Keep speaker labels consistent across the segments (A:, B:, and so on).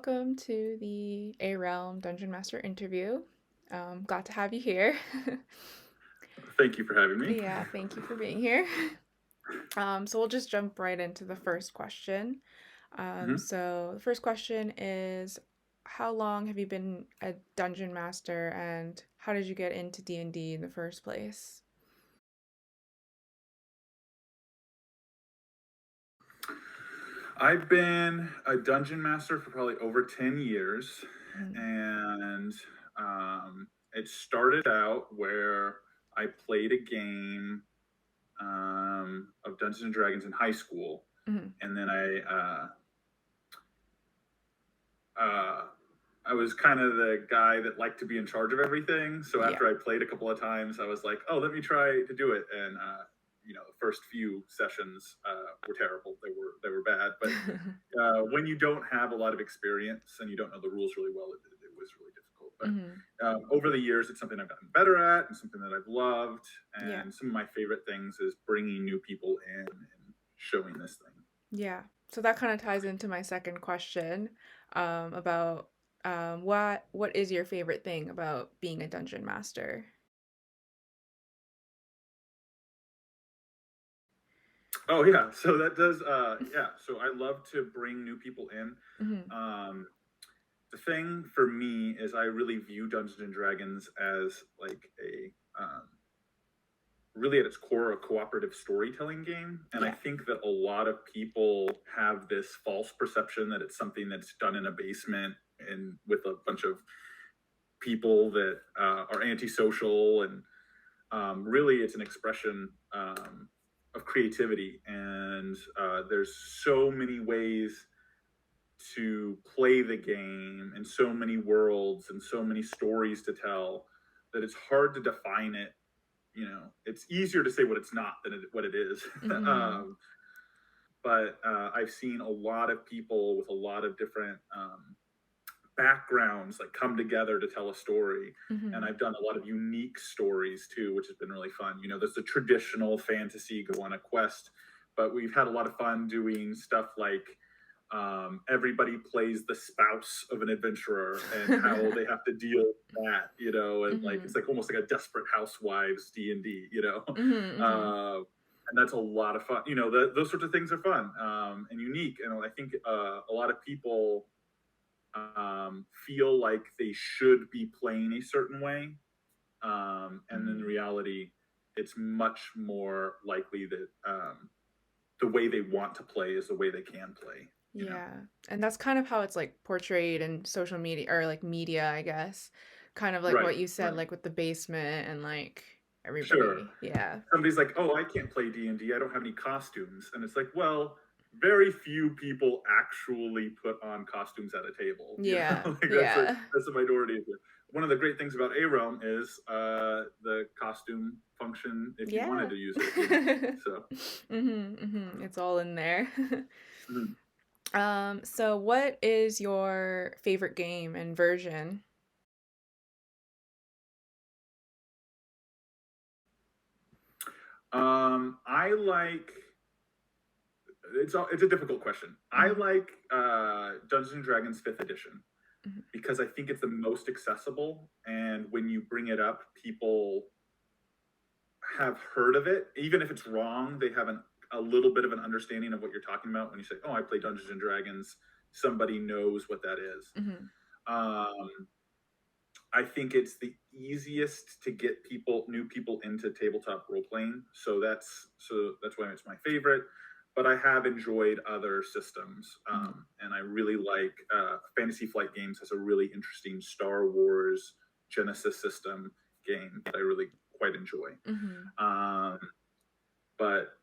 A: Welcome to the ARealm Dungeon Master interview. Glad to have you here.
B: Thank you for having me.
A: Yeah, thank you for being here. So we'll just jump right into the first question.
B: Mhm.
A: So the first question is, how long have you been a dungeon master, and how did you get into D&D in the first place?
B: I've been a dungeon master for probably over 10 years,
A: Mhm.
B: and it started out where I played a game of Dungeons and Dragons in high school,
A: Mhm.
B: and then uh, I was kind of the guy that liked to be in charge of everything. So
A: Yeah.
B: after I played a couple of times, I was like, "Oh, let me try to do it." And the first few sessions were terrible. They were bad, but when you don't have a lot of experience and you don't know the rules really well, it was really difficult. But
A: Hmm.
B: over the years, it's something I've gotten better at and something that I've loved.
A: Yeah.
B: And some of my favorite things is bringing new people in and showing this thing.
A: Yeah. So that kind of ties into my second question, about what is your favorite thing about being a dungeon master?
B: Oh yeah, so that does. Yeah, so I love to bring new people in.
A: Hmm.
B: Um, the thing for me is I really view Dungeons and Dragons as like a really at its core a cooperative storytelling game, and I
A: Yeah.
B: think that a lot of people have this false perception that it's something that's done in a basement and with a bunch of people that are antisocial, and really it's an expression of creativity, and there's so many ways to play the game and so many worlds and so many stories to tell that it's hard to define it. It's easier to say what it's not than what it is.
A: Hmm.
B: um, but I've seen a lot of people with a lot of different backgrounds like come together to tell a story, and
A: Hmm.
B: I've done a lot of unique stories too, which has been really fun. There's the traditional fantasy go on a quest, but we've had a lot of fun doing stuff like everybody plays the spouse of an adventurer and how they have to deal with that, and like it's
A: Hmm.
B: like almost like a desperate housewives D&D.
A: Hmm.
B: uh, and that's a lot of fun. Those sorts of things are fun and unique, and I think a lot of people feel like they should be playing a certain way, and in
A: Hmm.
B: reality, it's much more likely that the way they want to play is the way they can play.
A: Yeah. And that's kind of how it's like portrayed in social media or like media, I guess. Kind of like
B: Right,
A: what you said,
B: right,
A: like with the basement and like
B: sure.
A: everybody. Yeah.
B: Somebody's like, "Oh, I can't play D&D. I don't have any costumes," and it's like, well. Very few people actually put on costumes at a table.
A: Yeah.
B: Like
A: Yeah.
B: that's a minority of it. One of the great things about ARealm is the costume function if you wanted
A: Yeah.
B: to use it. So
A: It's all in there.
B: mhm.
A: So what is your favorite game and version?
B: I like it's a difficult question. I
A: Hmm.
B: like Dungeons and Dragons Fifth Edition
A: Hmm.
B: because I think it's the most accessible, and when you bring it up, people have heard of it, even if it's wrong. They have a little bit of an understanding of what you're talking about when you say, "Oh, I play Dungeons and Dragons." Somebody knows what that is.
A: Hmm.
B: Um, I think it's the easiest to get new people into tabletop role playing. So that's why it's my favorite. But I have enjoyed other systems,
A: Hmm.
B: and I really like Fantasy Flight Games has a really interesting Star Wars Genesis system game that I really quite enjoy.
A: Hmm.
B: Um, but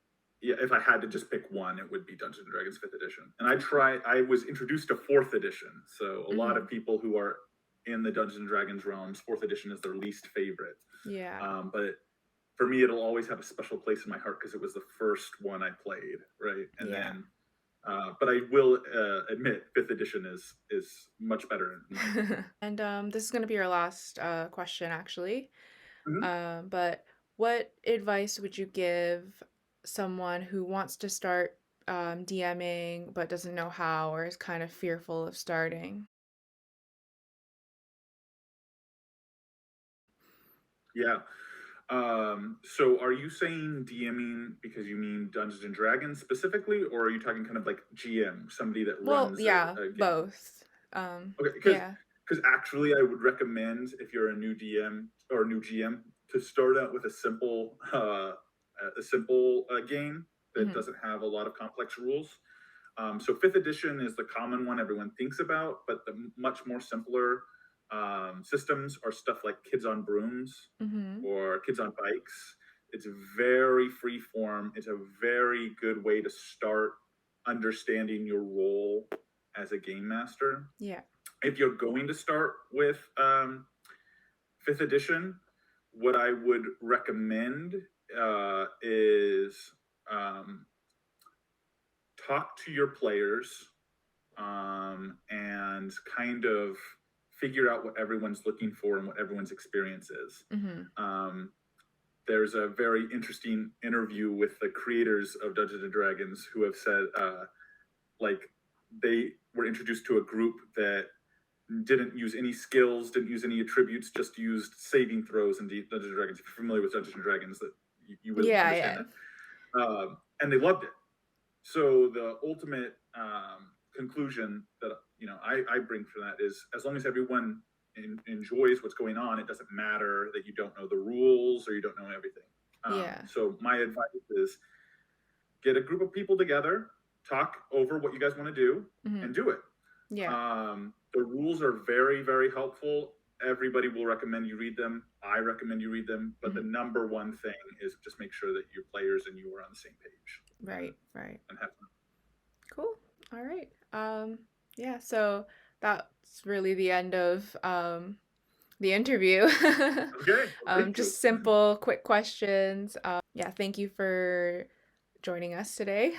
B: yeah, if I had to just pick one, it would be Dungeons and Dragons Fifth Edition. And
A: Okay.
B: I was introduced to Fourth Edition, so a lot
A: Hmm.
B: of people who are in the Dungeons and Dragons realms, Fourth Edition is their least favorite.
A: Yeah.
B: But for me, it'll always have a special place in my heart because it was the first one I played, right? And
A: Yeah.
B: then, but I will admit, Fifth Edition is much better in my opinion.
A: And this is going to be our last question, actually.
B: Mhm.
A: But what advice would you give someone who wants to start DMing but doesn't know how or is kind of fearful of starting.
B: Yeah. So are you saying DMing because you mean Dungeons and Dragons specifically, or are you talking kind of like GM, somebody that
A: Well,
B: runs
A: yeah,
B: a game?
A: both.
B: Okay,
A: Yeah.
B: because actually, I would recommend if you're a new DM or a new GM to start out with a simple game that
A: Hmm.
B: doesn't have a lot of complex rules. So fifth edition is the common one everyone thinks about, but the much more simpler systems are stuff like Kids on Brooms
A: Hmm.
B: or Kids on Bikes. It's very free form. It's a very good way to start understanding your role as a game master.
A: Yeah.
B: If you're going to start with fifth edition, what I would recommend is um, talk to your players and kind of figure out what everyone's looking for and what everyone's experience is.
A: Hmm.
B: Um, there's a very interesting interview with the creators of Dungeons and Dragons who have said, like, they were introduced to a group that didn't use any skills, didn't use any attributes, just used saving throws in Dungeons and Dragons. If you're familiar with Dungeons and Dragons, that you would
A: Yeah,
B: understand
A: yeah.
B: that. And they loved it. So the ultimate conclusion that I bring from that is, as long as everyone enjoys what's going on, it doesn't matter that you don't know the rules or you don't know everything.
A: Yeah.
B: So my advice is get a group of people together, talk over what you guys want to do,
A: Hmm.
B: and do it.
A: Yeah.
B: The rules are very, very helpful. Everybody will recommend you read them. I recommend you read them. But the
A: Hmm.
B: number one thing is just make sure that your players and you are on the same page
A: Right, right.
B: and have fun.
A: Cool. All right. Yeah, so that's really the end of the interview.
B: Okay, well, thank you.
A: Just simple, quick questions. Yeah, thank you for joining us today.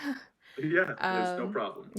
B: Yeah, it's no
A: Um,
B: problem.